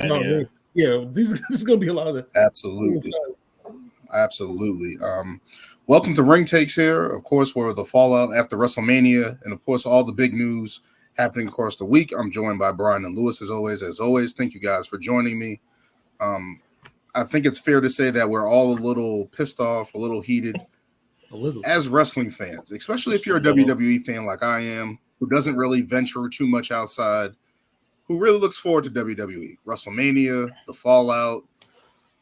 Yeah. This is going to be a lot of Absolutely. Welcome to Ring Takes here. Of course, we're the fallout after WrestleMania, and of course, all the big news happening across the week. I'm joined by Brian and Lewis as always. Thank you guys for joining me. I think it's fair to say that we're all a little pissed off, a little heated as wrestling fans, especially if you're a WWE fan like I am, who doesn't really venture too much outside, who really looks forward to WWE, WrestleMania, the fallout.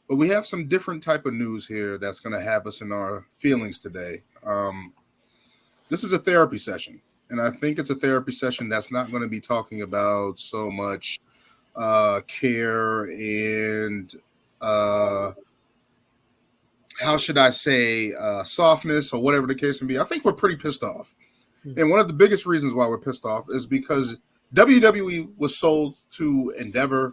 But we have some different type of news here that's going to have us in our feelings today. This is a therapy session, and I think it's a therapy session that's not going to be talking about so much care and how should I say softness or whatever the case may be. I think we're pretty pissed off. And one of the biggest reasons why we're pissed off is because WWE was sold to Endeavor,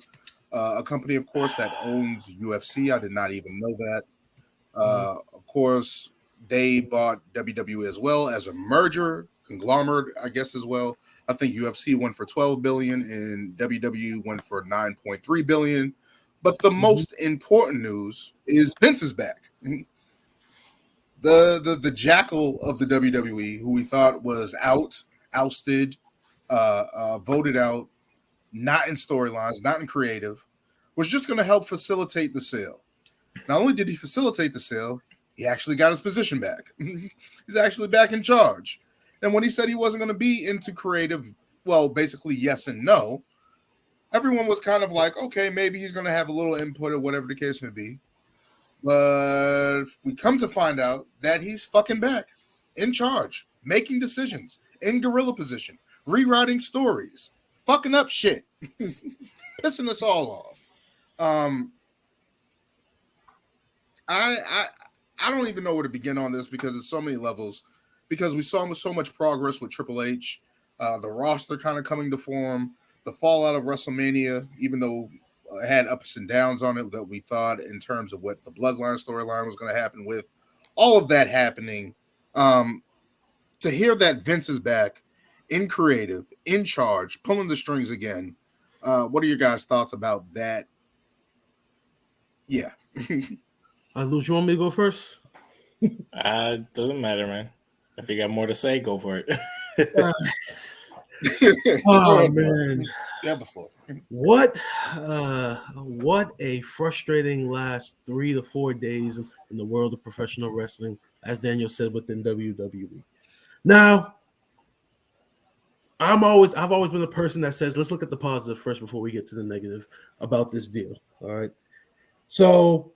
a company, of course, that owns UFC. I did not even know that. Of course, they bought WWE as well as a merger, conglomerate, I guess, as well. I think UFC went for $12 billion and WWE went for $9.3 billion. But the most important news is Vince is back. The jackal of the WWE, who we thought was ousted, voted out, not in storylines, not in creative, was just going to help facilitate the sale. Not only did he facilitate the sale, he actually got his position back. He's actually back in charge. And when he said he wasn't going to be into creative, well, basically yes and no, everyone was kind of like, okay, maybe he's going to have a little input or whatever the case may be. But we come to find out that he's fucking back, in charge, making decisions, in gorilla position, rewriting stories, fucking up shit, pissing us all off. I don't even know where to begin on this because it's so many levels. Because we saw so much progress with Triple H, the roster kind of coming to form, the fallout of WrestleMania, even though it had ups and downs on it that we thought in terms of what the Bloodline storyline was going to happen with, all of that happening. To hear that Vince is back in creative, in charge, pulling the strings again. What are your guys' thoughts about that? Yeah. Luz, you want me to go first? Doesn't matter, man. If you got more to say, go for it. Oh man, you have the floor. What a frustrating last 3 to 4 days in the world of professional wrestling, as Daniel said, within WWE. Now, I've always been a person that says, let's look at the positive first before we get to the negative about this deal. All right. So,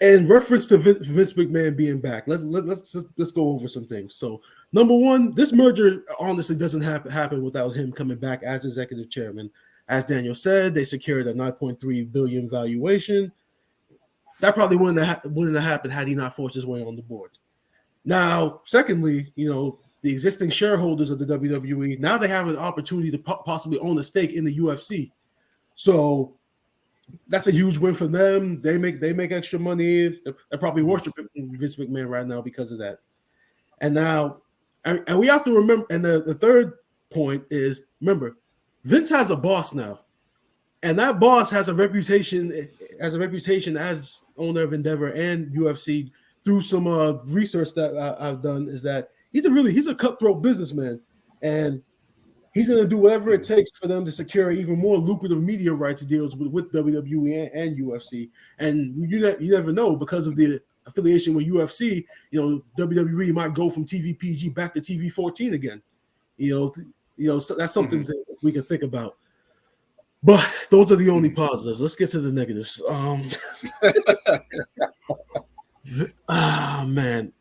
in reference to Vince McMahon being back, let's go over some things. So, number one, this merger honestly doesn't happen without him coming back as executive chairman. As Daniel said, they secured a $9.3 billion valuation. That probably wouldn't have happened had he not forced his way on the board. Now, secondly, the existing shareholders of the WWE, now they have an opportunity to possibly own a stake in the UFC. So that's a huge win for them. They make extra money. They're probably worshiping Vince McMahon right now because of that. And now, and we have to remember, and the third point is, remember, Vince has a boss now. And that boss has a reputation as owner of Endeavor and UFC through some research that I've done, is that he's a cutthroat businessman. And he's going to do whatever it takes for them to secure even more lucrative media rights deals with WWE and UFC. And you never know, because of the affiliation with UFC, WWE might go from TV PG back to TV 14 again. So that's something that we can think about. But those are the only positives. Let's get to the negatives. Man.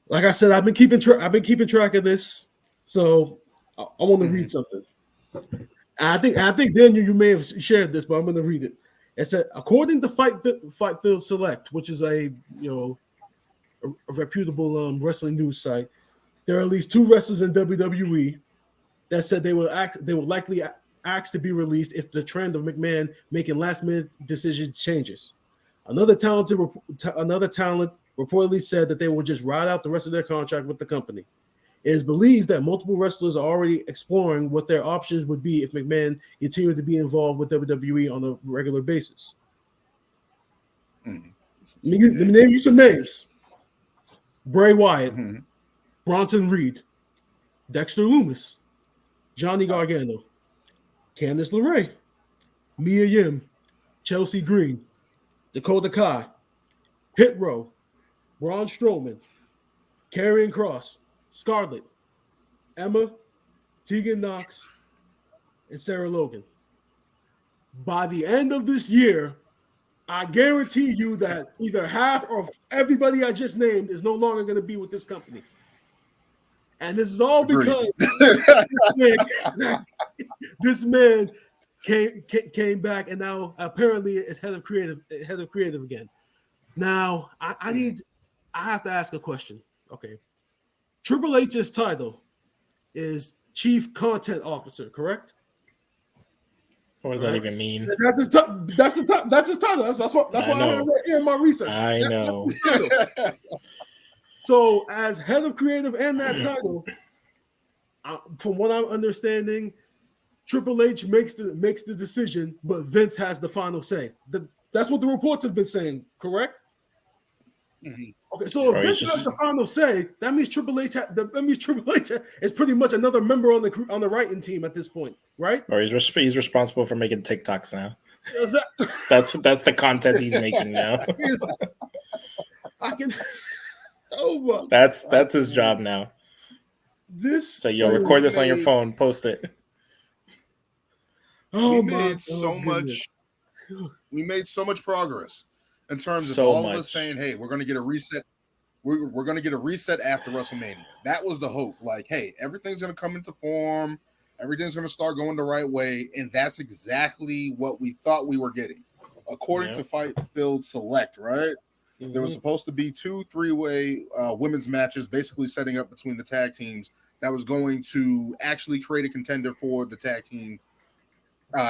Like I said, I've been keeping track of this. So I want to read something. I think Daniel, you may have shared this, but I'm going to read it. It said, according to Fightfield Select, which is a reputable wrestling news site, there are at least 2 wrestlers in WWE that said they will likely ask to be released if the trend of McMahon making last-minute decisions changes. Another talent reportedly said that they will just ride out the rest of their contract with the company. It is believed that multiple wrestlers are already exploring what their options would be if McMahon continued to be involved with WWE on a regular basis. Let me name you some names. Bray Wyatt, Bronson Reed, Dexter Lumis, Johnny Gargano, Candice LeRae, Mia Yim, Chelsea Green, Dakota Kai, Hit Row, Braun Strowman, Karrion Kross, Scarlett, Emma, Tegan Knox, and Sarah Logan. By the end of this year, I guarantee you that either half of everybody I just named is no longer going to be with this company. And this is all because this man came back and now apparently is head of creative again. Now I have to ask a question. Okay. Triple H's title is Chief Content Officer, correct? What does that even mean? That's his title. That's his title. That's what I have right here in my research. I know. So, as head of creative and that title, from what I'm understanding, Triple H makes the decision, but Vince has the final say. That's what the reports have been saying, correct? Mm-hmm. Okay, so if Vince has the final say, that means Triple H is pretty much another member on the writing team at this point, right? Or he's responsible for making TikToks now. That's the content he's making now. I can. Oh my! That's his job now. So you'll record this on your phone, post it. We made so much progress in terms of all of us saying, "Hey, we're going to get a reset. We're going to get a reset after WrestleMania." That was the hope. Like, hey, everything's going to come into form. Everything's going to start going the right way, and that's exactly what we thought we were getting, according to Fight Field Select. Right? Mm-hmm. There was supposed to be 2 3-way women's matches, basically setting up between the tag teams that was going to actually create a contender for the tag team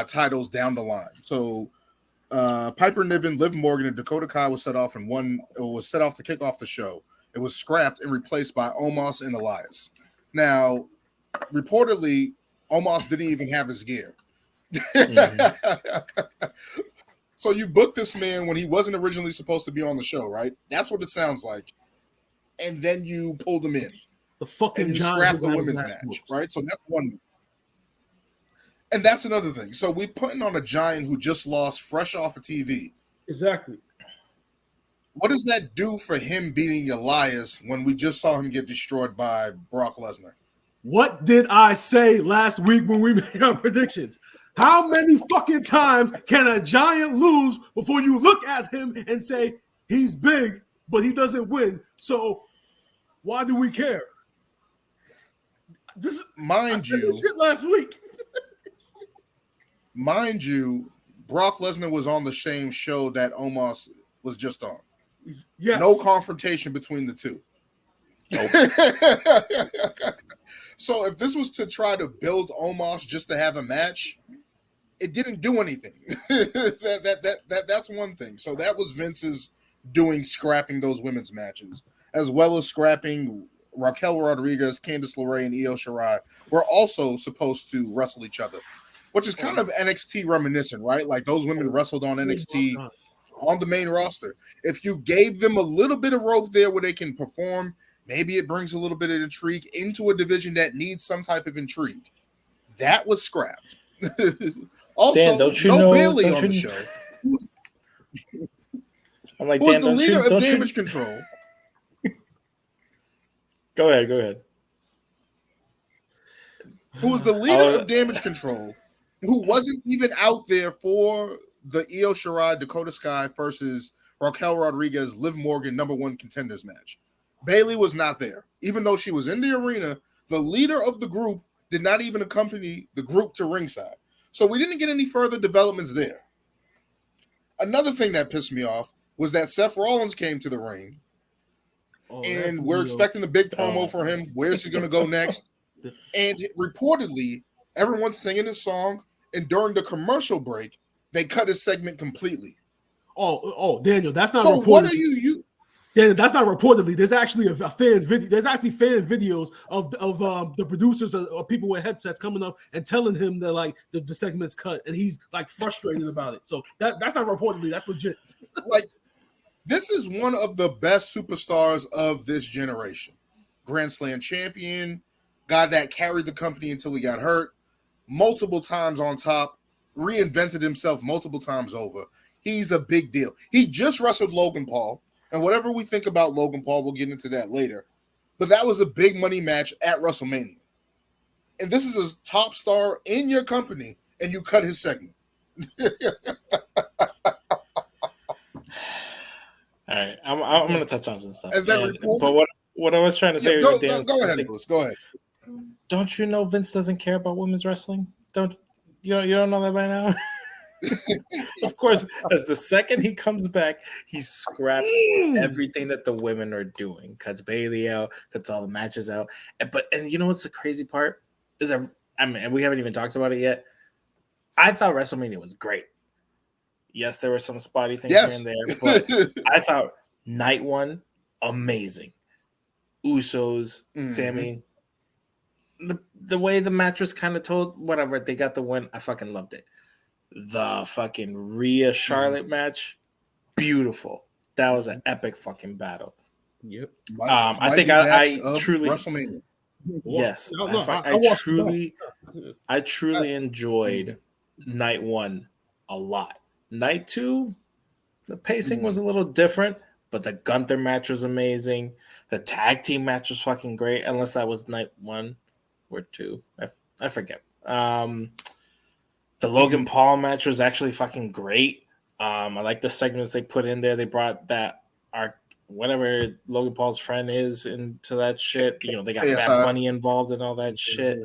titles down the line. So Piper Niven, Liv Morgan, and Dakota Kai was set off to kick off the show. It was scrapped and replaced by Omos and Elias. Now, reportedly, Omos didn't even have his gear. Mm-hmm. So you booked this man when he wasn't originally supposed to be on the show, right? That's what it sounds like. And then you pulled him in. The fucking and you scrapped the women's match, right? So that's one. And that's another thing. So we putting on a giant who just lost fresh off of TV. Exactly. What does that do for him beating Elias when we just saw him get destroyed by Brock Lesnar? What did I say last week when we made our predictions? How many fucking times can a giant lose before you look at him and say he's big, but he doesn't win? So why do we care? Mind you, shit last week. Mind you, Brock Lesnar was on the same show that Omos was just on. Yes. No confrontation between the two. Nope. So if this was to try to build Omos just to have a match, it didn't do anything. That's one thing. So that was Vince's doing, scrapping those women's matches, as well as scrapping Raquel Rodriguez, Candice LeRae, and Io Shirai were also supposed to wrestle each other, which is kind of NXT reminiscent, right? Like those women wrestled on NXT on the main roster. If you gave them a little bit of rope there where they can perform, maybe it brings a little bit of intrigue into a division that needs some type of intrigue. That was scrapped. Also, Dan, don't you know, Bailey on the show. I'm like, who was the leader of Damage Control. Go ahead. Who was the leader of Damage Control, who wasn't even out there for the Io Shirai, Dakota Sky versus Raquel Rodriguez, Liv Morgan #1 contenders match. Bailey was not there. Even though she was in the arena, the leader of the group did not even accompany the group to ringside. So we didn't get any further developments there. Another thing that pissed me off was that Seth Rollins came to the ring, and we're expecting a big promo for him. Where's he going to go next? And reportedly, everyone's singing his song, and during the commercial break, they cut his segment completely. Oh, Daniel, that's not so reported. What are you? Yeah, that's not reportedly. There's actually a fan video. There's actually fan videos of the producers or people with headsets coming up and telling him that like the segment's cut, and he's like frustrated about it. So that's not reportedly. That's legit. Like, this is one of the best superstars of this generation. Grand Slam champion, guy that carried the company until he got hurt, multiple times on top, reinvented himself multiple times over. He's a big deal. He just wrestled Logan Paul. And whatever we think about Logan Paul, we'll get into that later. But that was a big money match at WrestleMania. And this is a top star in your company, and you cut his segment. All right, I'm going to touch on some stuff. But what I was trying to say, go ahead, Nicholas. Go ahead. Don't you know Vince doesn't care about women's wrestling? You don't know that by now? Of course, as the second he comes back, he scraps everything that the women are doing, cuts Bailey out, cuts all the matches out. And you know what's the crazy part is that we haven't even talked about it yet. I thought WrestleMania was great. Yes, there were some spotty things here and there, but I thought night one amazing. Usos, Sammy. The way the match was kind of told, whatever, they got the win. I fucking loved it. The fucking Rhea Charlotte match, beautiful. That was an epic fucking battle. Yep. I think I truly WrestleMania. Yes, I truly enjoyed night one a lot. Night two, the pacing was a little different, but the Gunther match was amazing. The tag team match was fucking great, unless that was night one or two. I forget. The Logan Paul match was actually fucking great. I like the segments they put in there. They brought whatever Logan Paul's friend is into that shit. You know, they got Bad Bunny involved and all that shit.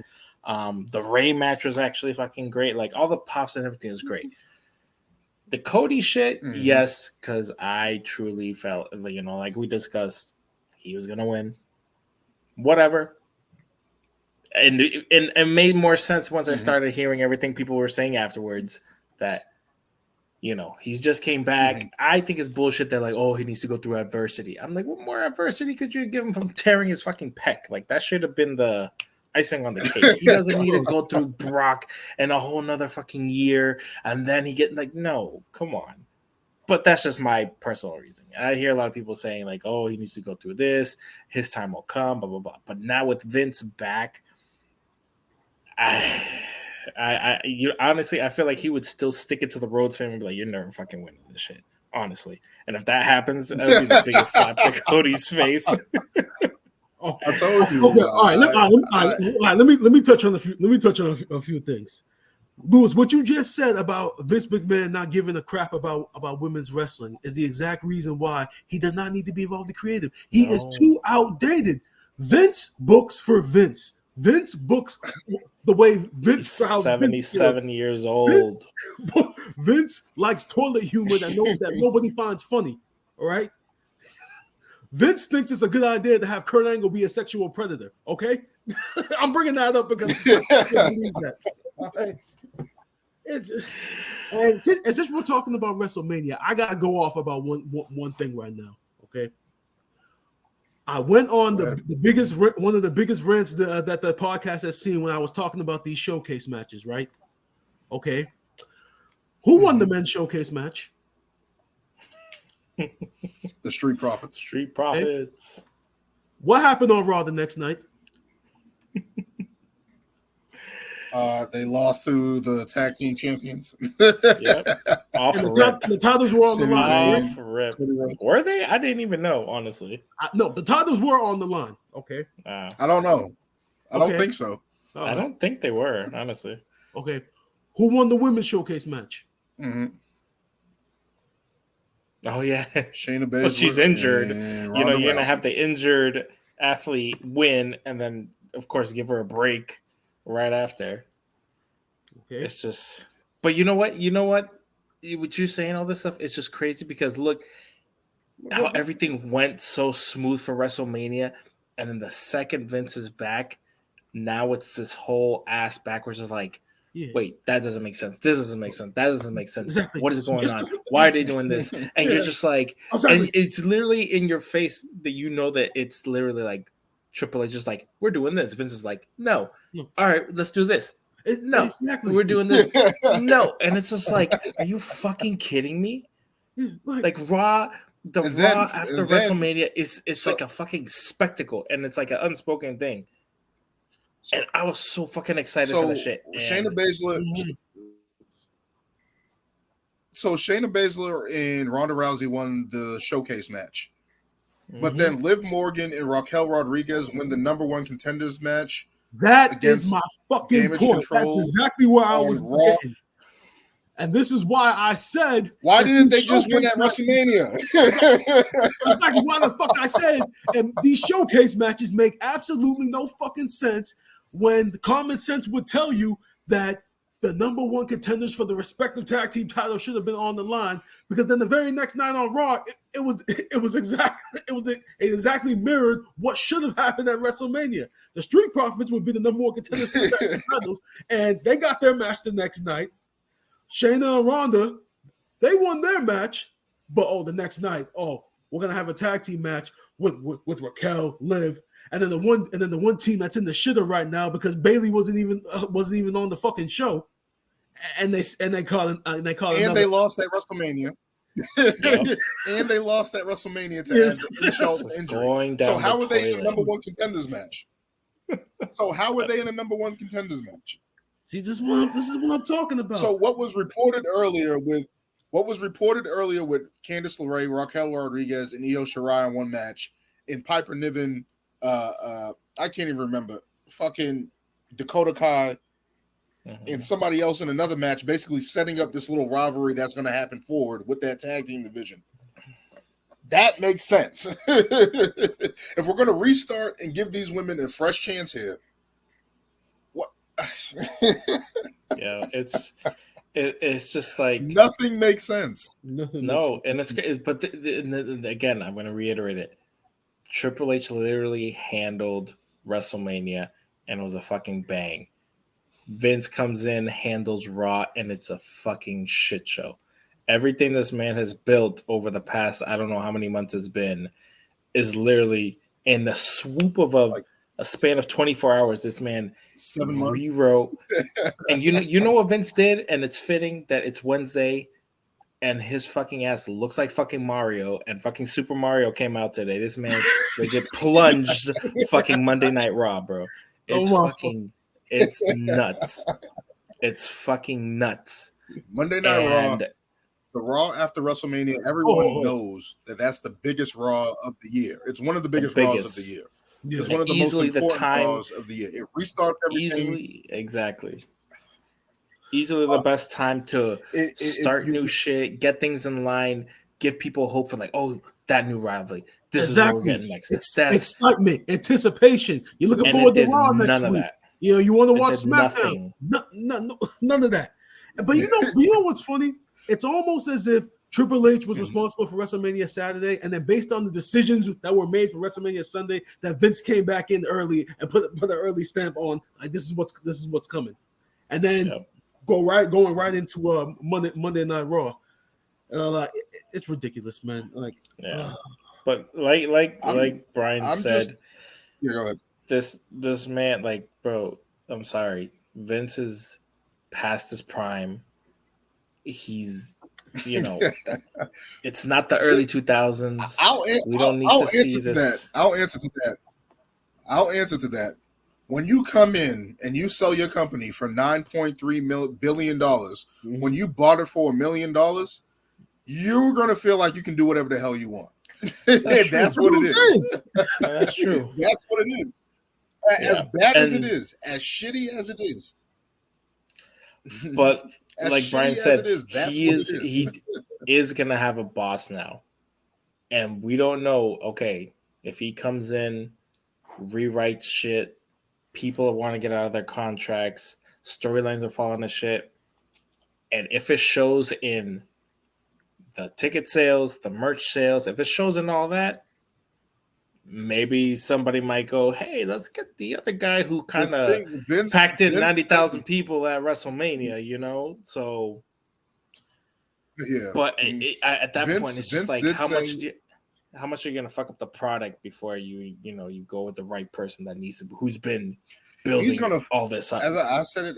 The Ray match was actually fucking great. Like, all the pops and everything was great. The Cody shit, yes, because I truly felt, like we discussed, he was gonna win. Whatever. And it made more sense once I started hearing everything people were saying afterwards that, he's just came back. I think it's bullshit that, like, oh, he needs to go through adversity. I'm like, what more adversity could you give him from tearing his fucking pec? Like, that should have been the icing on the cake. He doesn't need to go through Brock and a whole nother fucking year. And then he no, come on. But that's just my personal reason. I hear a lot of people saying, like, oh, he needs to go through this. His time will come, blah, blah, blah. But now with Vince back, honestly, I feel like he would still stick it to the road to him and be like, you're never fucking winning this shit, honestly. And if that happens, that would be the biggest slap to Cody's face. Oh, I told you. Okay, all right. Let me touch on a few things. Louis, what you just said about Vince McMahon not giving a crap about women's wrestling is the exact reason why he does not need to be involved in creative. He is too outdated. Vince books for Vince. Vince books the way Vince 77 years old. Vince likes toilet humor that nobody finds funny. All right. Vince thinks it's a good idea to have Kurt Angle be a sexual predator. Okay, I'm bringing that up because I believe that. All right. And since we're talking about WrestleMania, I gotta go off about one thing right now. Okay. I went on one of the biggest rants that the podcast has seen when I was talking about these showcase matches, right? Okay. Who won the men's showcase match? The Street Profits. Street Profits. Okay. What happened on Raw the next night? They lost to the tag team champions. Yep. The titles were on the line. Were they? I didn't even know, honestly. No, the titles were on the line. Okay. I don't know. I don't think so. I don't think they were, honestly. Okay. Who won the women's showcase match? Oh, yeah. Shayna Baszler. Well, she's injured. You're going to have the injured athlete win and then, of course, give her a break right after. Okay. It's just, but you know what? With you saying all this stuff, it's just crazy because look how everything went so smooth for WrestleMania, and then the second Vince is back, now it's this whole ass backwards of like, Yeah. Wait, that doesn't make sense. This doesn't make sense. That doesn't make sense. Exactly. What is going on? Justify Why are they yourself. doing this? And Yeah. you're just like, Exactly. and it's literally in your face that you know that it's literally like Triple H just like, we're doing this. Vince is like, no. No. All right, let's do this. No, Exactly. we're doing this. No. And it's just like, are you fucking kidding me? Yeah, Like Raw, Raw after and then- WrestleMania it's like a fucking spectacle, and it's like an unspoken thing. And I was so fucking excited for the shit. Shayna And Baszler. So Shayna Baszler and Ronda Rousey won the showcase match, but then Liv Morgan and Raquel Rodriguez win the number one contenders match. that is my fucking Damage point. Control That's exactly where I on was Raw. getting. And this is why I said, Why that didn't they these just win showcase at matches- WrestleMania? Exactly why the fuck I said, and these showcase matches make absolutely no fucking sense when the common sense would tell you that the number one contenders for the respective tag team titles should have been on the line, because then the very next night on Raw, it exactly mirrored what should have happened at WrestleMania. The Street Profits would be the number one contenders for the tag team titles, and they got their match the next night. Shayna and Ronda, they won their match, but the next night, we're gonna have a tag team match with Raquel, Liv, and then the one team that's in the shitter right now because Bailey wasn't even on the fucking show, and they lost at WrestleMania. And they lost at WrestleMania to add the insult to injury. So how are they in a number one contenders match? See, this is what I'm talking about. So what was reported earlier with Candice LeRae, Raquel Rodriguez, and Io Shirai in one match, and Piper Niven, I can't even remember, fucking Dakota Kai, and somebody else in another match, basically setting up this little rivalry that's going to happen forward with that tag team division. That makes sense. If we're going to restart and give these women a fresh chance here, what? Yeah, it's just like nothing makes sense. No, and it's great. But again, I'm going to reiterate it. Triple H literally handled WrestleMania, and it was a fucking bang. Vince comes in, handles Raw, and it's a fucking shit show. Everything this man has built over the past, I don't know how many months it's been, is literally in the swoop of a span of 24 hours. This man rewrote. And you know what Vince did? And it's fitting that it's Wednesday and his fucking ass looks like fucking Mario, and fucking Super Mario came out today. This man legit plunged fucking Monday Night Raw, bro. It's nuts. It's fucking nuts. Monday Night Raw, the Raw after WrestleMania, everyone knows that that's the biggest Raw of the year. It's one of the biggest Raws of the year. Yeah. It's one of the most important Raws of the year. It restarts everything. Exactly. Easily the best time to start new shit, get things in line, give people hope for that new rivalry. This is what we're getting next. It's excitement, anticipation. You're looking forward to Raw next week. You want to watch Smackdown. None of that. But you know what's funny? It's almost as if Triple H was responsible for WrestleMania Saturday, and then based on the decisions that were made for WrestleMania Sunday, that Vince came back in early and put an early stamp on this is what's coming, and then going right into Monday Night Raw. It's ridiculous, man. But like Brian said, go ahead. This man, bro, I'm sorry, Vince is past his prime. He's, it's not the early 2000s. We don't need to see this. I'll answer to that. When you come in and you sell your company for $9.3 billion, when you bought it for $1 million, you're gonna feel like you can do whatever the hell you want. That's what it is. That's true. That's what it is. As bad as it is, as shitty as it is. But like Brian said, he is gonna have a boss now, and we don't know. Okay, if he comes in, rewrites shit, people want to get out of their contracts, storylines are falling to shit, and if it shows in the ticket sales, the merch sales, if it shows in all that, maybe somebody might go, hey, let's get the other guy who kind The of thing, Vince packed in Vince 90,000 people at WrestleMania, you know? So, yeah. but at that point, it's just Vince like, did how say much are you going to fuck up the product before you go with the right person that needs to, who's been building he's gonna. all this up? As I said it,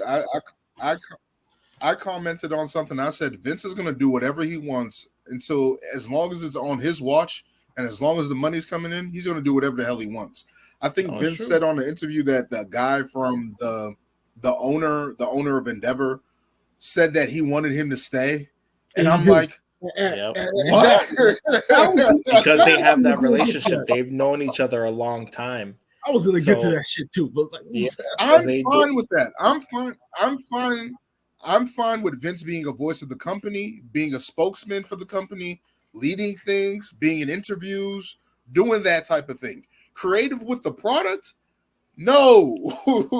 I commented on something. I said Vince is gonna do whatever he wants until, as long as it's on his watch and as long as the money's coming in, he's gonna do whatever the hell he wants. I think No, it's Vince true. said on the interview that the guy from the owner of Endeavor said that he wanted him to stay, and I'm like, Yep. what? Because they have that relationship. They've known each other a long time. I was gonna get to that shit too, but like, Yeah, I'm they fine with that. I'm fine with Vince being a voice of the company, being a spokesman for the company, leading things, being in interviews, doing that type of thing. Creative with the product? No.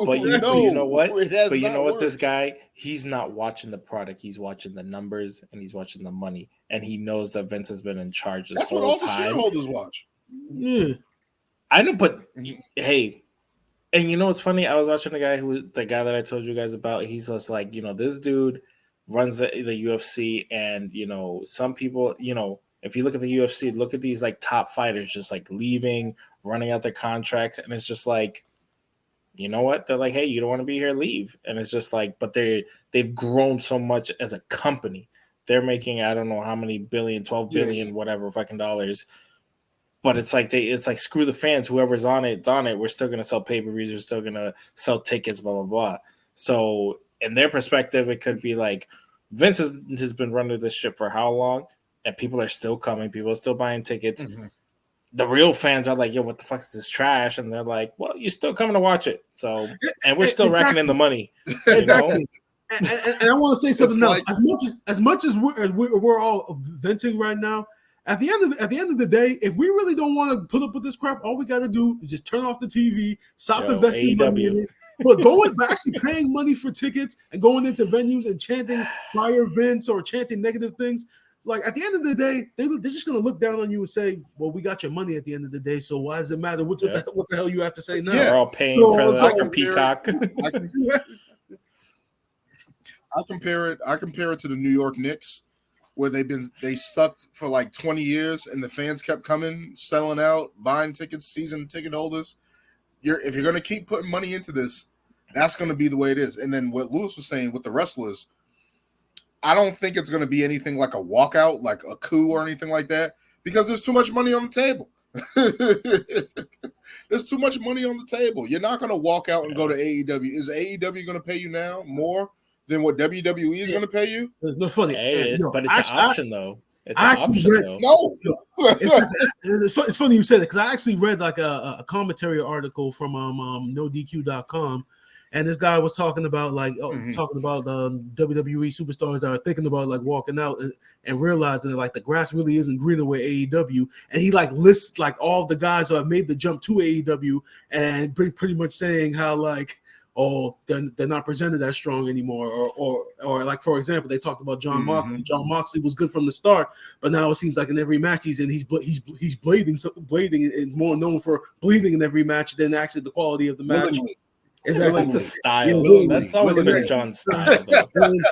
But you know what? But you know what? Worked. This guy, he's not watching the product. He's watching the numbers and he's watching the money. And he knows that Vince has been in charge this That's whole what all the time. shareholders watch. Yeah. I know, but hey, and you know what's funny? I was watching the guy that I told you guys about. He's just like, this dude runs the UFC, and some people, if you look at the UFC, look at these like top fighters just like leaving, running out their contracts, and it's just like, you know what? They're like, hey, you don't want to be here, leave. And it's just like, but they've grown so much as a company. They're making, I don't know how many billion, 12 billion, whatever fucking dollars. But it's like screw the fans. Whoever's on it. We're still gonna sell pay-per-views. We're still gonna sell tickets. Blah blah blah. So in their perspective, it could be like Vince has been running this ship for how long, and people are still coming. People are still buying tickets. Mm-hmm. The real fans are like, yo, what the fuck is this trash? And they're like, well, you're still coming to watch it. So, and we're still racking in the money. Exactly. And I want to say something else. As much as we're all venting right now, at the end of the day, if we really don't want to put up with this crap, all we got to do is just turn off the TV, stop investing money in it. But actually paying money for tickets and going into venues and chanting fire Vince or chanting negative things. Like at the end of the day, they're just gonna look down on you and say, "Well, we got your money at the end of the day, so why does it matter what the hell you have to say now?" Yeah, we're all paying for the Peacock. I compare it to the New York Knicks, where they sucked for like 20 years, and the fans kept coming, selling out, buying tickets, season ticket holders. If you're gonna keep putting money into this, that's gonna be the way it is. And then what Lewis was saying with the wrestlers. I don't think it's going to be anything like a walkout, like a coup or anything like that, because there's too much money on the table. There's too much money on the table. You're not going to walk out and go to AEW. Is AEW going to pay you now more than what WWE is going to pay you? It's funny. But it's an option, though. It's I actually option, read, though. No. It's funny you said it, because I actually read like a commentary article from NoDQ.com. And this guy was talking about WWE superstars that are thinking about like walking out and realizing that like the grass really isn't greener with AEW. And he like lists like all the guys who have made the jump to AEW and pretty much saying how like, oh, they're not presented as strong anymore. Or like, for example, they talked about John Moxley. John Moxley was good from the start, but now it seems like in every match he's in, he's bleeding and more known for bleeding in every match than actually the quality of the match. Is that like a style? That's always been John's style.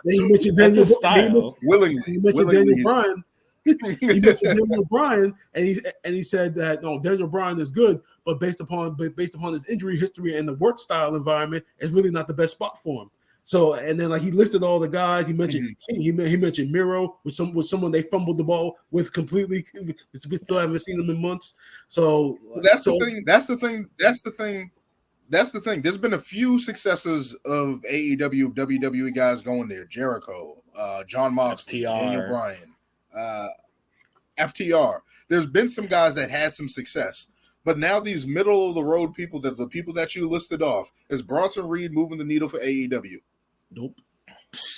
He mentioned Daniel Bryan. He mentioned Daniel Bryan, and he said that no, Daniel Bryan is good, but based upon his injury history and the work style environment, it's really not the best spot for him. So, and then like he listed all the guys. He mentioned he mentioned Miro with someone they fumbled the ball with completely. We still haven't seen them in months. So That's the thing. There's been a few successes of AEW, WWE guys going there. Jericho, John Moxley, FTR. Daniel Bryan, FTR. There's been some guys that had some success. But now these middle of the road people, the people that you listed off, is Bronson Reed moving the needle for AEW? Nope.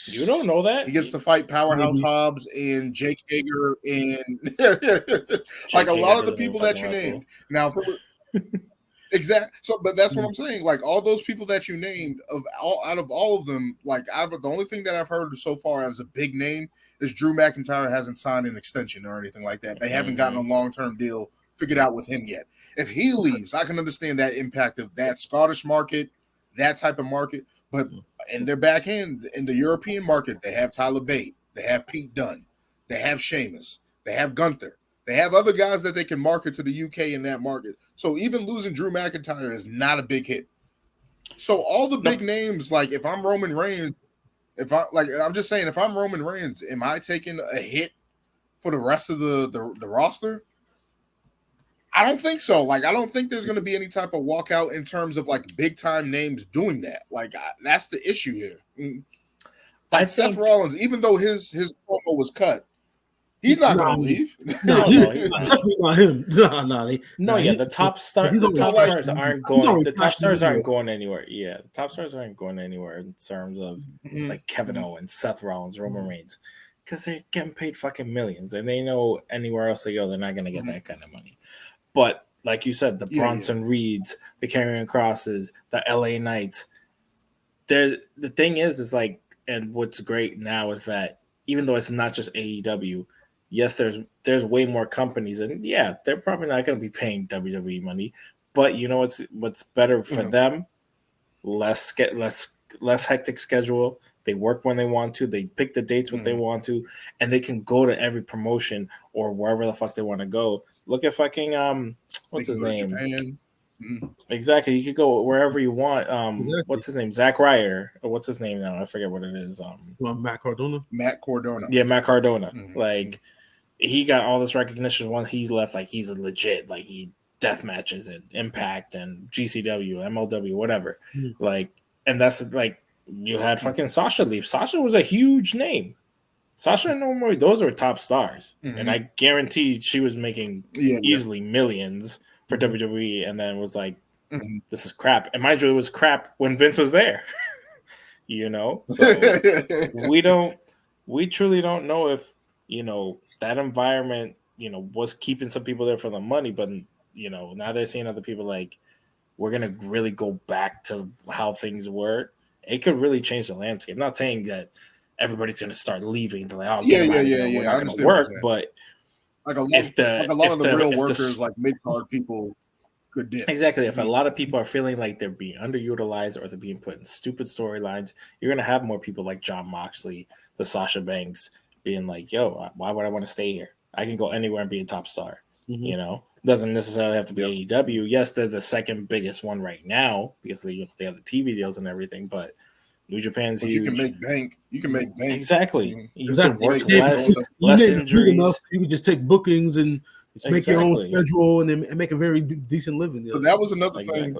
You don't know that. He gets to fight Powerhouse Hobbs and Jake Hager and like a lot of the people that you named. Now, exactly. So, but that's what I'm saying. Like all those people that you named, out of all of them, like the only thing that I've heard so far as a big name is Drew McIntyre hasn't signed an extension or anything like that. They haven't gotten a long-term deal figured out with him yet. If he leaves, I can understand that impact of that Scottish market, that type of market. But in their back end, in the European market, they have Tyler Bate, they have Pete Dunne, they have Sheamus, they have Gunther. They have other guys that they can market to the UK in that market. So even losing Drew McIntyre is not a big hit. So all the big names, like if I'm Roman Reigns, I'm just saying, if I'm Roman Reigns, am I taking a hit for the rest of the roster? I don't think so. Like, I don't think there's going to be any type of walkout in terms of like big time names doing that. Like, that's the issue here. Like Seth Rollins, even though his promo was cut, he's not going to leave. No, he's definitely not him. The top stars aren't going. The top stars aren't going anywhere. Yeah, the top stars aren't going anywhere in terms of like Kevin Owens, Seth Rollins, Roman Reigns, because they're getting paid fucking millions, and they know anywhere else they go, they're not going to get that kind of money. But like you said, the Bronson Reeds, the Karrion Crosses, the LA Knights. The thing is like, and what's great now is that even though it's not just AEW. Yes, there's way more companies, and yeah, they're probably not going to be paying WWE money. But you know what's better for them? Less hectic schedule. They work when they want to. They pick the dates when they want to, and they can go to every promotion or wherever the fuck they want to go. Look at fucking what's his name? Exactly. You could go wherever you want. What's his name? Zack Ryder. Or what's his name now? I forget what it is. Matt Cardona. Yeah, Matt Cardona. Like. He got all this recognition when he left. Like he's a legit, like he death matches and Impact and GCW, MLW, whatever. Like, and that's like you had fucking Sasha leave. Sasha was a huge name. Sasha and Normally, those were top stars, and I guarantee she was making easily millions for WWE. And then was like, "This is crap." And mind you, it was crap when Vince was there. You know, so we truly don't know if. You know, that environment, you know, was keeping some people there for the money, but, you know, now they're seeing other people like, we're going to really go back to how things were. It could really change the landscape. I'm not saying that everybody's going to start leaving. They're like, we're not going to work, but like a lot of the real workers, like mid-card people could dip. Exactly. If a lot of people are feeling like they're being underutilized or they're being put in stupid storylines, you're going to have more people like Jon Moxley, the Sasha Banks, being like, yo, why would I want to stay here? I can go anywhere and be a top star. You know, doesn't necessarily have to be AEW. Yes, they're the second biggest one right now because they have the TV deals and everything. But New Japan's huge. You can make bank. Exactly. You can work less injuries. You can just take bookings and make your own schedule and make a very decent living. But that was another thing.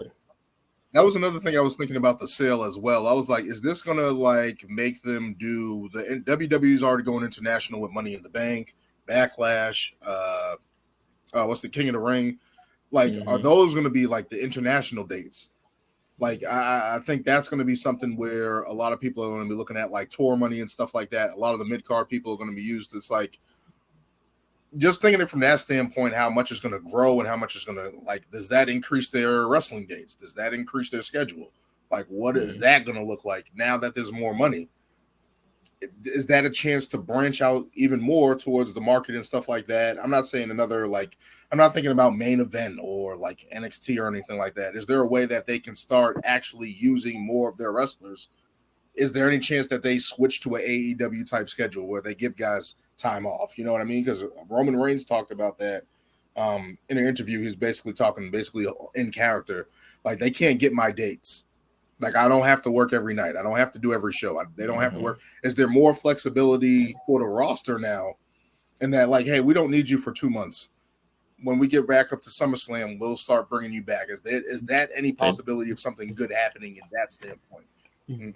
That was another thing I was thinking about the sale as well. I was like, is this going to like make them do the WWE's already going international with Money in the Bank, Backlash, what's the King of the Ring? Like, are those going to be like the international dates? Like, I think that's going to be something where a lot of people are going to be looking at like tour money and stuff like that. A lot of the mid-card people are going to be used as like, just thinking it from that standpoint, how much is going to grow and how much is going to like, does that increase their wrestling dates? Does that increase their schedule? Like, what is that going to look like now that there's more money? Is that a chance to branch out even more towards the market and stuff like that? I'm not saying another, like, I'm not thinking about main event or like NXT or anything like that. Is there a way that they can start actually using more of their wrestlers? Is there any chance that they switch to an AEW type schedule where they give guys time off? You know what I mean? Because Roman Reigns talked about that in an interview. He's basically talking in character. Like, they can't get my dates. Like, I don't have to work every night. I don't have to do every show. They don't have to work. Is there more flexibility for the roster now? And that, like, hey, we don't need you for 2 months. When we get back up to SummerSlam, we'll start bringing you back. Is that any possibility of something good happening in that standpoint?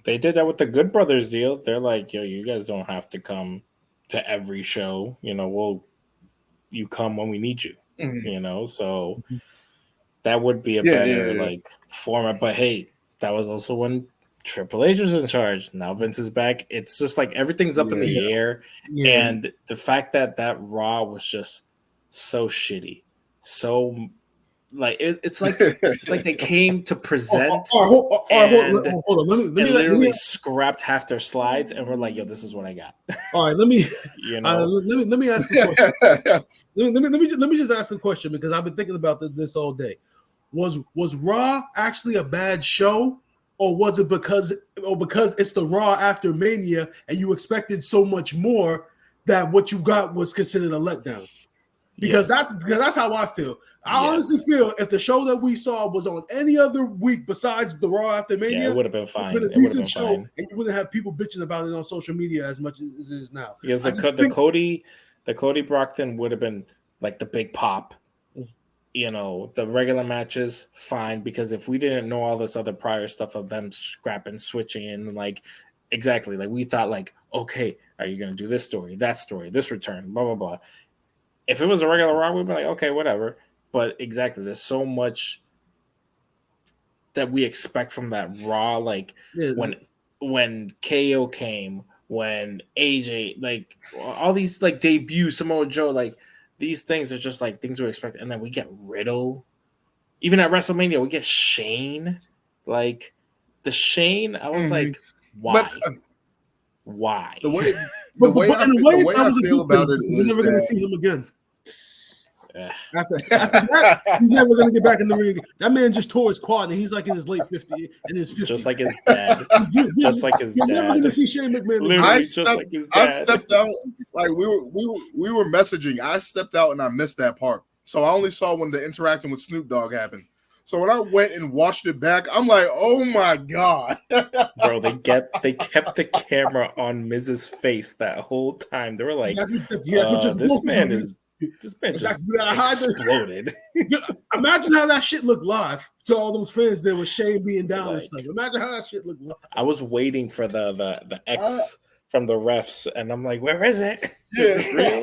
They did that with the Good Brothers deal. They're like, yo, you guys don't have to come to every show. You know, you come when we need you. You know, so that would be a better like format. But hey, that was also when Triple H was in charge. Now Vince is back. It's just like everything's up in the air. And the fact that Raw was just so shitty, so Like it's like they came to present Hold and on. Let me literally scrapped half their slides, and we're like, "Yo, this is what I got." all right, let me You know, let me ask a question. let me just ask a question because I've been thinking about this all day. Was Raw actually a bad show, or was it because it's the Raw after Mania and you expected so much more that what you got was considered a letdown? Because that's how I feel. I honestly feel if the show that we saw was on any other week besides the Raw after Mania, it would have been fine. It would have been a decent show, and you wouldn't have people bitching about it on social media as much as it is now. Because the Cody Brockton would have been like the big pop. You know, the regular matches, fine, because if we didn't know all this other prior stuff of them scrapping, switching in, like exactly, like we thought, like, okay, are you gonna do this story, that story, this return, blah blah blah. If it was a regular Raw, we'd be like, okay, whatever. But exactly, there's so much that we expect from that Raw, like when KO came, when AJ, like all these like debuts, Samoa Joe, like these things are just like things we expect, and then we get Riddle. Even at WrestleMania, we get Shane. Like the Shane, I was like, why? Why? The way I feel about it is we're never going to see him again. After that, he's never going to get back in the ring. That man just tore his quad, and he's like in his late 50s, in his 50s. Just like his dad. Just like his dad. You're never going to see Shane McMahon. I stepped out. Like we were messaging. I stepped out and I missed that part. So I only saw when the interacting with Snoop Dogg happened. So when I went and watched it back, I'm like, oh my God. Bro, they kept the camera on Miz's face that whole time. They were like, this man just exploded. Imagine how that shit looked live to all those fans there with Shane being down and stuff. Imagine how that shit looked live. I was waiting for the X from the refs, and I'm like, where is it? Yeah. Is this real?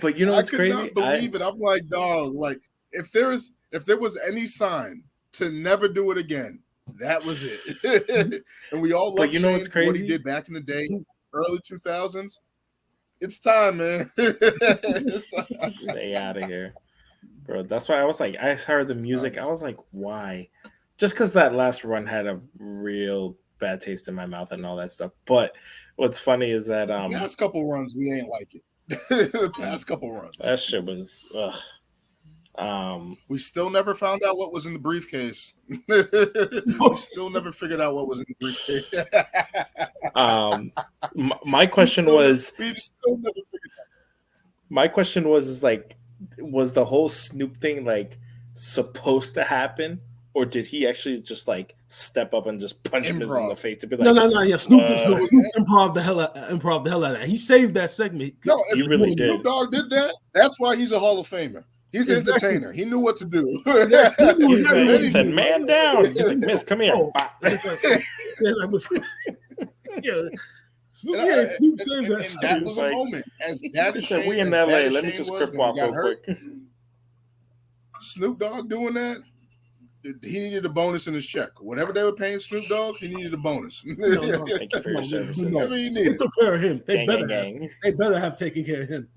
but you know what's crazy? I could not believe it. I'm like, dog, like if there was any sign to never do it again, that was it. And we all love you know Shane what's crazy? What he did back in the day, early 2000s. It's time, man. Stay out of here, bro. That's why I was like, I heard the music. I was like, why? Just because that last run had a real bad taste in my mouth and all that stuff. But what's funny is that last couple runs we ain't like it. The past couple runs, that shit was. We still never found out what was in the briefcase. We still never figured out what was in the briefcase. My question was. We still never figured out. My question was like, was the whole Snoop thing like supposed to happen? Or did he actually just like step up and just punch Miz in the face to be like, no, yeah, Snoop improv the hell out of that. He saved that segment. No, he really did. Snoop Dogg did that. That's why he's a Hall of Famer. He's an entertainer. He knew what to do. He said, "Man down." He's like, Miz, come here. Snoop saved that. And that was a moment. As bad as Shane, we in LA. Let me just crip walk real quick. Snoop Dogg doing that. He needed a bonus in his check. Whatever they were paying Snoop Dogg, he needed a bonus. Thank you for your services. They took care of him. They better have taken care of him.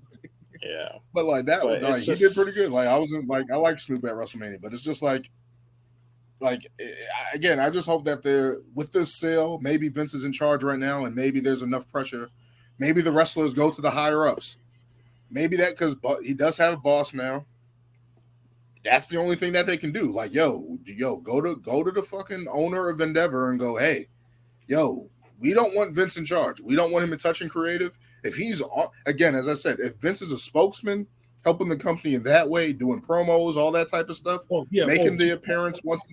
Yeah, but like that, he did pretty good. Like I like Snoop at WrestleMania, but it's just like again, I just hope that they're with this sale. Maybe Vince is in charge right now, and maybe there's enough pressure. Maybe the wrestlers go to the higher ups. Maybe that because he does have a boss now. That's the only thing that they can do. Like, yo, go to the fucking owner of Endeavor and go, hey, yo, we don't want Vince in charge. We don't want him in touching creative. If he's again, as I said, if Vince is a spokesman, helping the company in that way, doing promos, all that type of stuff, making the appearance once,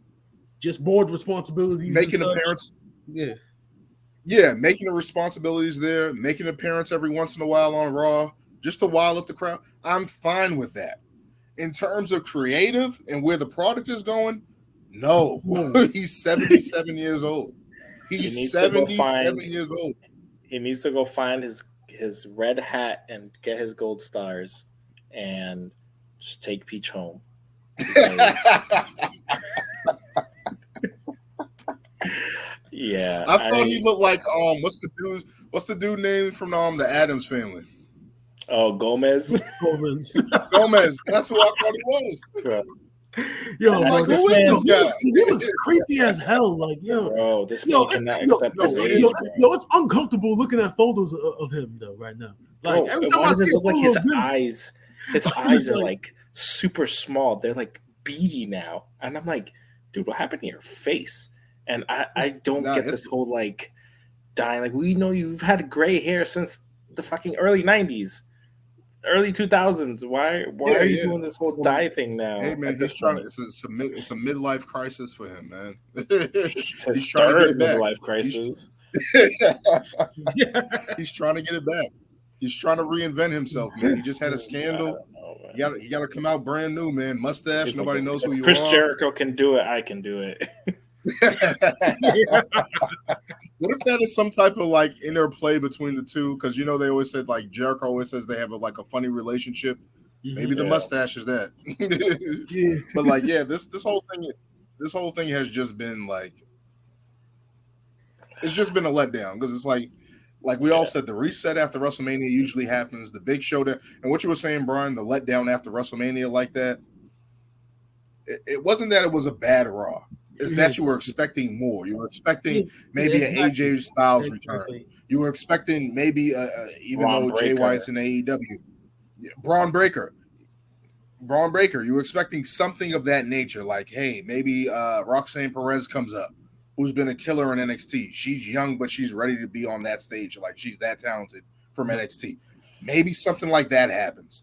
just board responsibilities, making appearance, making the responsibilities there, making an appearance every once in a while on Raw, just to wild up the crowd. I'm fine with that. In terms of creative and where the product is going, no. He's 77 years old. He's 77 years old. He needs to go find his red hat and get his gold stars and just take Peach home. Yeah. I thought he looked like what's the dude name from the Addams Family? Oh, Gomez. Gomez. That's who I thought he was. Yo, I'm like, this who is man- this guy? He looks creepy as hell. Like, yo, Bro, this man cannot accept his age, it's uncomfortable looking at photos of him though right now. Like, bro, every time why I does see it a look like photo his of him, eyes? His eyes are like super small. They're like beady now, and I'm like, dude, what happened to your face? And I don't get this whole like dying. Like, we know you've had gray hair since the fucking early '90s. Early 2000s. Why are you doing this whole dye thing now? Hey man, he's trying to. It's a midlife crisis for him, man. His trying to get it back. Midlife crisis. He's trying to get it back. He's trying to reinvent himself, man. He just had a scandal. You got to come out brand new, man. Mustache. It's nobody like, knows who you Chris are. Jericho can do it. I can do it. What if that is some type of like interplay between the two? Because you know they always said like Jericho always says they have like a funny relationship. Maybe the mustache is that. But like, yeah, this whole thing has just been like, it's just been a letdown because it's like we all said, the reset after WrestleMania usually happens. The big showdown, and what you were saying, Brian, the letdown after WrestleMania like that. It wasn't that it was a bad Raw. It's that you were expecting more. You were expecting maybe an AJ Styles return. You were expecting maybe even Braun though Jay Breaker. White's in AEW, Braun Breaker. You were expecting something of that nature, like, hey, maybe Roxanne Perez comes up, who's been a killer in NXT. She's young, but she's ready to be on that stage. Like, she's that talented from NXT. Maybe something like that happens.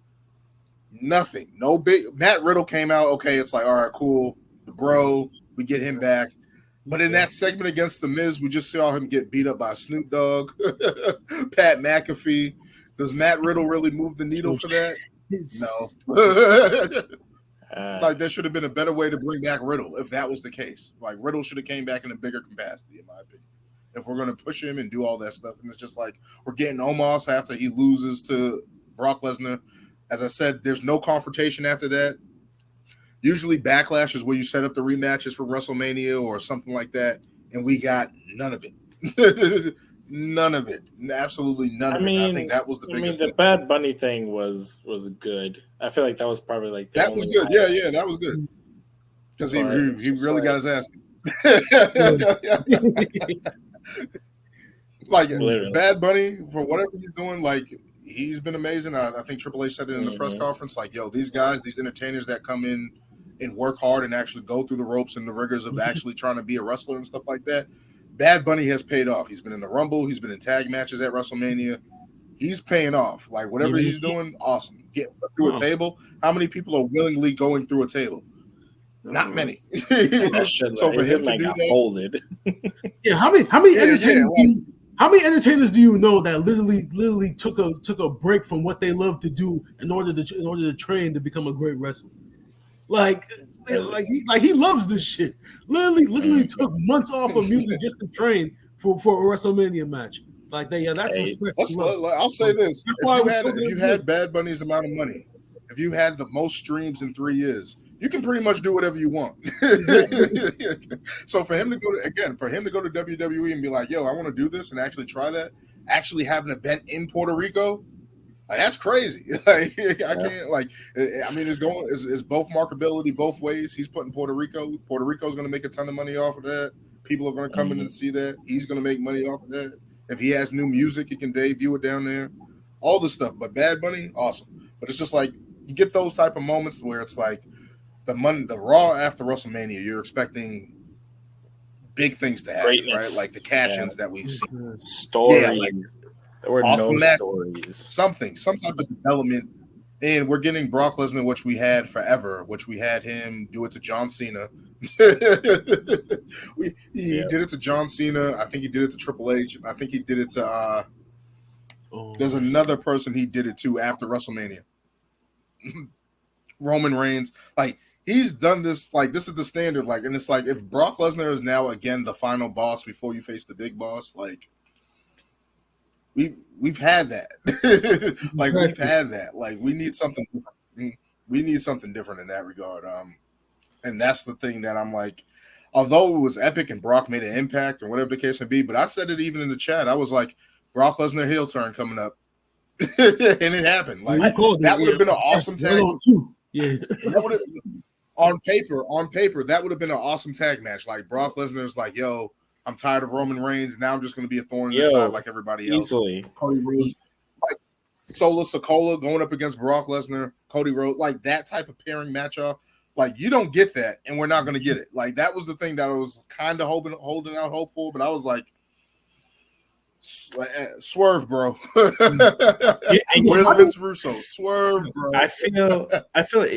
Nothing. No big. Matt Riddle came out. Okay, it's like, all right, cool. The bro, we get him back. But in that segment against The Miz, we just saw him get beat up by Snoop Dogg, Pat McAfee. Does Matt Riddle really move the needle for that? No. Like, there should have been a better way to bring back Riddle if that was the case. Like, Riddle should have came back in a bigger capacity, in my opinion. If we're going to push him and do all that stuff, and it's just like we're getting Omos after he loses to Brock Lesnar. As I said, there's no confrontation after that. Usually Backlash is where you set up the rematches for WrestleMania or something like that, and we got none of it. None of it. Absolutely none of it. I think that was the biggest thing. The Bad Bunny thing was good. I feel like that was probably like that was good. Yeah, that was good. Because he really got his ass beat. Like, literally. Bad Bunny, for whatever he's doing, like, he's been amazing. I think Triple H said it in the press conference. Like, yo, these guys, these entertainers that come in and work hard and actually go through the ropes and the rigors of actually trying to be a wrestler and stuff like that. Bad Bunny has paid off. He's been in the Rumble. He's been in tag matches at WrestleMania. He's paying off. Like, whatever he's doing, awesome. Getting through a table. How many people are willingly going through a table? Not many. So for him to do that, folded. Yeah, how many entertainers? How many entertainers do you know that literally took a break from what they love to do in order to train to become a great wrestler? Like he loves this shit. Literally took months off of music just to train for a WrestleMania match. Like that, yeah, that's respect. I'll say this: if you had Bad Bunny's amount of money, if you had the most streams in 3 years, you can pretty much do whatever you want. So for him to go to WWE and be like, yo, I want to do this and actually try that, actually have an event in Puerto Rico, like, that's crazy. Like, I can't, like, I mean, it's both marketability both ways. He's putting Puerto Rico's going to make a ton of money off of that. People are going to come in and see that. He's going to make money off of that. If he has new music, he can debut it down there. All this stuff. But Bad Bunny, awesome. But it's just like, you get those type of moments where it's like, the Raw after WrestleMania, you're expecting big things to happen, right? Like the cash-ins that we've seen. Stories. Yeah, like, there were no stories. Some type of development. And we're getting Brock Lesnar, which we had forever, which we had him do it to John Cena. He did it to John Cena. I think he did it to Triple H. I think he did it to there's another person he did it to after WrestleMania. Roman Reigns. Like, he's done this, like, this is the standard. Like, and it's like, if Brock Lesnar is now again the final boss before you face the big boss, like, we've had that. Like, we've had that. Like, we need something different. We need something different in that regard. And that's the thing that I'm like, although it was epic and Brock made an impact or whatever the case may be, but I said it even in the chat. I was like, Brock Lesnar heel turn coming up. and it happened. Like that would have been an awesome tag. Yeah, that would have, on paper, that would have been an awesome tag match. Like Brock Lesnar's like, yo, I'm tired of Roman Reigns. Now I'm just going to be a thorn in the side like everybody else. Easily. Cody Rhodes, like Solo Sikoa going up against Brock Lesnar, Cody Rhodes, like that type of pairing matchup. Like you don't get that, and we're not going to get it. Like that was the thing that I was kind of holding out hope for, but I was like, swerve, bro. Where's Vince Russo? Swerve, bro. I feel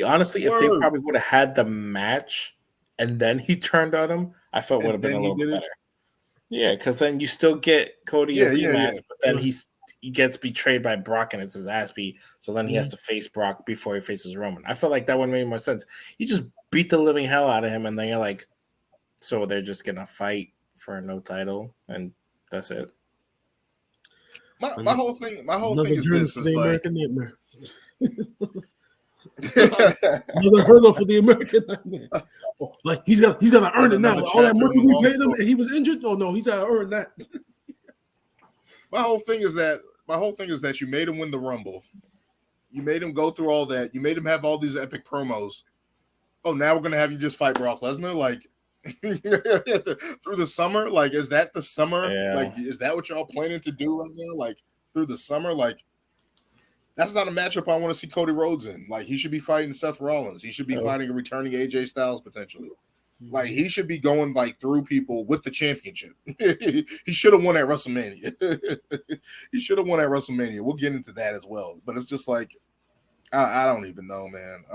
honestly, if they probably would have had the match and then he turned on him, I felt would have been a little bit better. Yeah, because then you still get Cody a rematch, but then he gets betrayed by Brock and it's his ass beat. So then he has to face Brock before he faces Roman. I felt like that would make more sense. You just beat the living hell out of him, and then you're like, so they're just gonna fight for no title, and that's it. My whole thing is this: is like Nightmare. Another hurdle for the American Nightmare. Like he's got to earn it now. All that money we paid him, and he was injured. Oh no, he's got to earn that. My whole thing is that you made him win the Rumble. You made him go through all that. You made him have all these epic promos. Oh, now we're gonna have you just fight Brock Lesnar, like through the summer. Like, is that the summer? Yeah. Like, is that what y'all planning to do right now? Like through the summer? Like, that's not a matchup I want to see Cody Rhodes in. Like, he should be fighting Seth Rollins. He should be fighting a returning AJ Styles potentially. Like, he should be going like through people with the championship. He should have won at WrestleMania. He should have won at WrestleMania. We'll get into that as well. But it's just like, I don't even know, man.